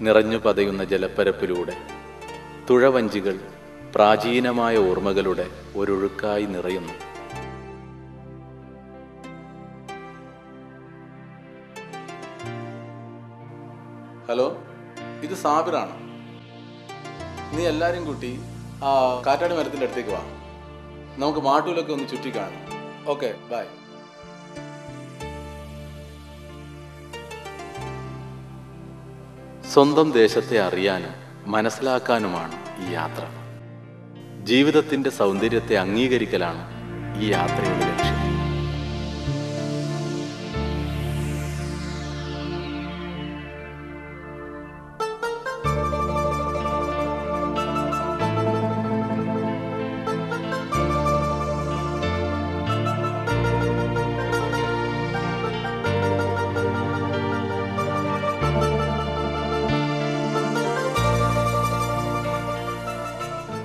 നിറഞ്ഞു പതയുന്ന ജലപ്പരപ്പിലൂടെ തുഴവഞ്ചികൾ പ്രാചീനമായ ഓർമ്മകളുടെ ഒരൊഴുക്കായി നിറയുന്നു. ഹലോ, ഇത് സാബിറാണ്. നീ എല്ലാവരും കൂട്ടി ആ കാറ്റാടി മരത്തിൻ്റെ അടുത്തേക്ക് വാ. നമുക്ക് മാട്ടൂലൊക്കെ ഒന്ന് ചുറ്റി കാണാം. Okay, bye. സ്വന്തം ദേശത്തെ അറിയാനും മനസ്സിലാക്കാനുമാണ് ഈ യാത്ര. ജീവിതത്തിൻ്റെ സൗന്ദര്യത്തെ അംഗീകരിക്കലാണ് ഈ യാത്രയുടെ ലക്ഷ്യം.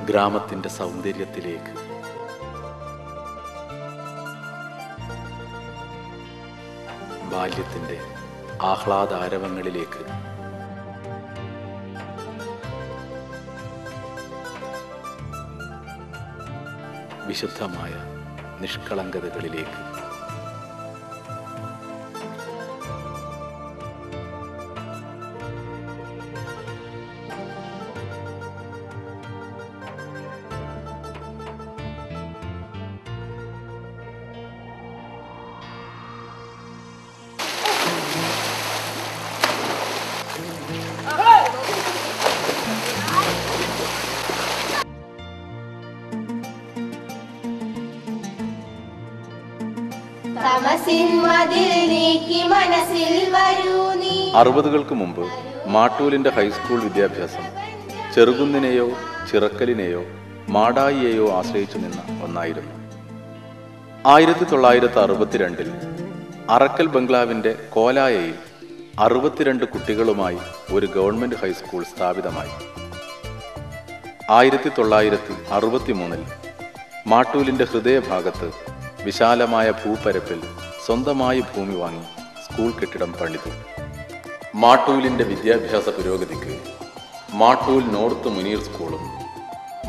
ഗ്രാമത്തിൻ്റെ സൗന്ദര്യത്തിലേക്ക്, ബാല്യത്തിൻ്റെ ആഹ്ലാദാരവങ്ങളിലേക്ക്, വിശുദ്ധമായ നിഷ്കളങ്കതകളിലേക്ക്. അറുപതുകൾക്ക് മുമ്പ് മാട്ടൂലിൻ്റെ ഹൈസ്കൂൾ വിദ്യാഭ്യാസം ചെറുകുന്നിനെയോ ചിറക്കലിനെയോ മാടായിയെയോ ആശ്രയിച്ചു നിന്ന ഒന്നായിരുന്നു. 1962 അറക്കൽ ബംഗ്ലാവിൻ്റെ കോലായയിൽ 62 കുട്ടികളുമായി ഒരു ഗവൺമെൻറ് ഹൈസ്കൂൾ സ്ഥാപിതമായി. 1963 മാട്ടൂലിൻ്റെ ഹൃദയഭാഗത്ത് വിശാലമായ ഭൂപരപ്പിൽ സ്വന്തമായി ഭൂമി വാങ്ങി സ്കൂൾ കെട്ടിടം പണിതു. മാട്ടൂലിൻ്റെ വിദ്യാഭ്യാസ പുരോഗതിക്ക് മാട്ടൂൽ നോർത്ത് മുനീർ സ്കൂളും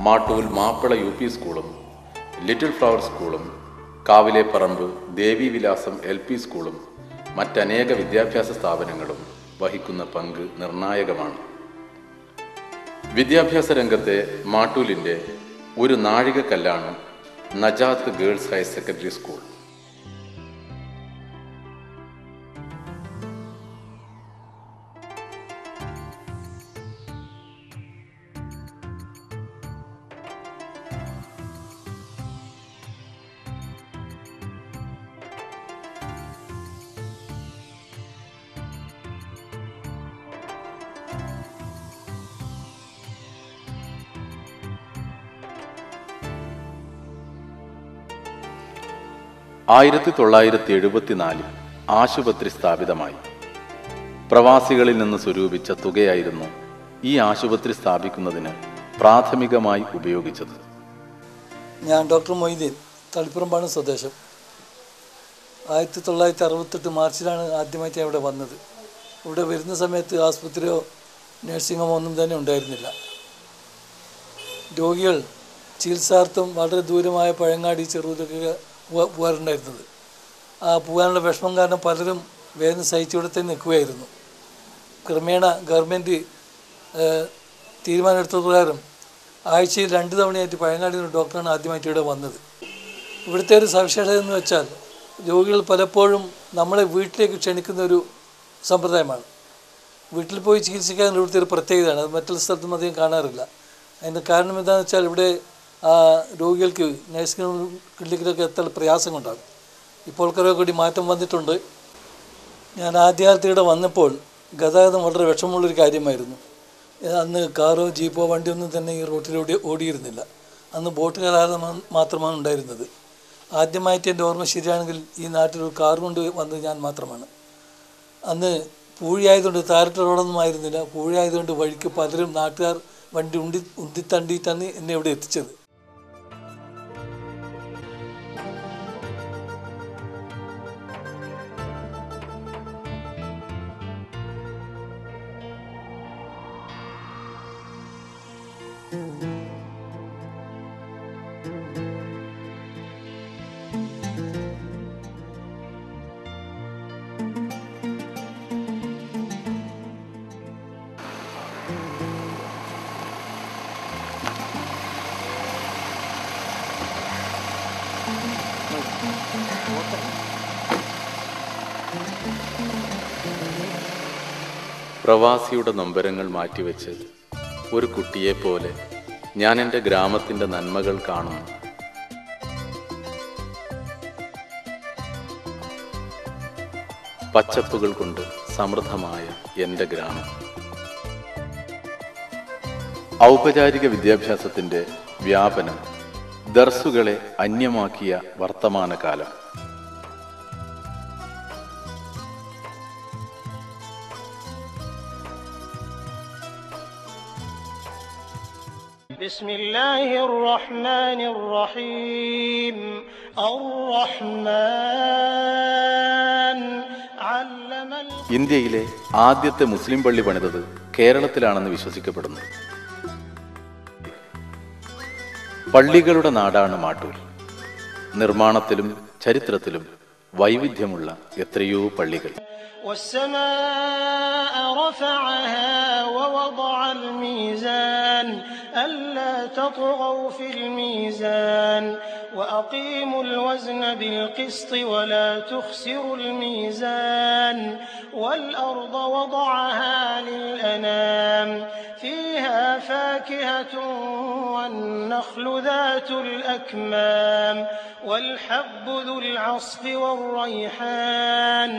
മാട്ടൂൽ മാപ്പിള UP സ്കൂളും ലിറ്റിൽ ഫ്ലവർ സ്കൂളും കാവിലെപ്പറമ്പ് ദേവീവിലാസം LP സ്കൂളും മറ്റനേക വിദ്യാഭ്യാസ സ്ഥാപനങ്ങളും വഹിക്കുന്ന പങ്ക് നിർണായകമാണ്. വിദ്യാഭ്യാസ രംഗത്തെ മാട്ടൂലിൻ്റെ ഒരു നാഴികക്കല്ലാണ് Najath girls higher secondary school. ആയിരത്തി 1974 ആശുപത്രി സ്ഥാപിതമായി. പ്രവാസികളിൽ നിന്ന് സ്വരൂപിച്ച തുകയായിരുന്നു ഈ ആശുപത്രി സ്ഥാപിക്കുന്നതിന് പ്രാഥമികമായി ഉപയോഗിച്ചത്. ഞാൻ ഡോക്ടർ മൊയ്തീൻ, തളിപ്പറമ്പാണ് സ്വദേശം. 1968 മാർച്ചിലാണ് ആദ്യമായിട്ട് ഇവിടെ വന്നത്. ഇവിടെ വരുന്ന സമയത്ത് ആസ്പത്രിയോ നഴ്സിംഗ് ഹോമോ ഒന്നും തന്നെ ഉണ്ടായിരുന്നില്ല. രോഗികൾ ചികിത്സാർത്ഥം വളരെ ദൂരമായ പഴങ്ങാടി ചെറുതൊക്കെ പോകാറുണ്ടായിരുന്നത്. ആ പോകാനുള്ള വിഷമം കാരണം പലരും വേദന സഹിച്ചിവിടെ തന്നെ നിൽക്കുകയായിരുന്നു. ക്രമേണ ഗവൺമെൻറ് തീരുമാനമെടുത്ത പ്രകാരം ആഴ്ചയിൽ 2 തവണയായിട്ട് പഴങ്ങാടി ഡോക്ടറാണ് ആദ്യമായിട്ട് ഇവിടെ വന്നത്. ഇവിടുത്തെ ഒരു സവിശേഷത എന്ന് വെച്ചാൽ രോഗികൾ പലപ്പോഴും നമ്മളെ വീട്ടിലേക്ക് ക്ഷണിക്കുന്ന ഒരു സമ്പ്രദായമാണ്. വീട്ടിൽ പോയി ചികിത്സിക്കാൻ ഇവിടുത്തെ ഒരു പ്രത്യേകതയാണ്. അത് മറ്റുള്ള സ്ഥലത്തും അധികം കാണാറില്ല. അതിൻ്റെ കാരണം എന്താണെന്ന് വെച്ചാൽ ഇവിടെ രോഗികൾക്ക് നഴ്സിംഗ് ക്ലിനിക്കിലൊക്കെ എത്താൻ പ്രയാസം കൊണ്ടാകും. ഇപ്പോൾ കുറേ കൂടി മാറ്റം വന്നിട്ടുണ്ട്. ഞാൻ ആദ്യകാലത്ത് ഇവിടെ വന്നപ്പോൾ ഗതാഗതം വളരെ വിഷമമുള്ളൊരു കാര്യമായിരുന്നു. അന്ന് കാറോ ജീപ്പോ വണ്ടിയൊന്നും തന്നെ ഈ റോട്ടിലൂടെ ഓടിയിരുന്നില്ല. അന്ന് ബോട്ട് ഗതാഗതം മാത്രമാണ് ഉണ്ടായിരുന്നത്. ആദ്യമായിട്ട് എൻ്റെ ഓർമ്മ ശരിയാണെങ്കിൽ ഈ നാട്ടിൽ ഒരു കാർ കൊണ്ട് വന്നത് ഞാൻ മാത്രമാണ്. അന്ന് പൂഴിയായതുകൊണ്ട് താരട്ട റോഡൊന്നും ആയിരുന്നില്ല. പൂഴിയായതുകൊണ്ട് വഴിക്ക് പലരും നാട്ടുകാർ വണ്ടി ഉന്തിത്തണ്ടിയിട്ടാണ് എന്നെ ഇവിടെ എത്തിച്ചത്. പ്രവാസിയുടെ നൊമ്പരങ്ങൾ മാറ്റിവെച്ച് ഒരു കുട്ടിയെപ്പോലെ ഞാൻ എൻ്റെ ഗ്രാമത്തിൻ്റെ നന്മകൾ കാണുന്നു. പച്ചപ്പുകൾ കൊണ്ട് സമൃദ്ധമായ എൻ്റെ ഗ്രാമം. ഔപചാരിക വിദ്യാഭ്യാസത്തിൻ്റെ വ്യാപനം ദർസുകളെ അന്യമാക്കിയ വർത്തമാനകാലം. بسم الله الرحمن الرحيم الرحمن علم ഇന്ത്യയിലെ ആദ്യത്തെ മുസ്ലിം പള്ളി പണിതത് കേരളത്തിലാണെന്ന് വിശ്വസിക്കപ്പെടുന്നു. പള്ളികളുടെ നാടാണ് മാട്ടൂൽ. നിർമ്മാണത്തിലും ചരിത്രത്തിലും വൈവിധ്യമുള്ള എത്രയോ പള്ളികൾ. والسماء رفعها ووضع الميزان ألا تطغوا في الميزان وأقيموا الوزن بالقسط ولا تخسروا الميزان والأرض وضعها للأنام فيها فاكهة والنخل ذات الأكمام والحب ذو العصف والريحان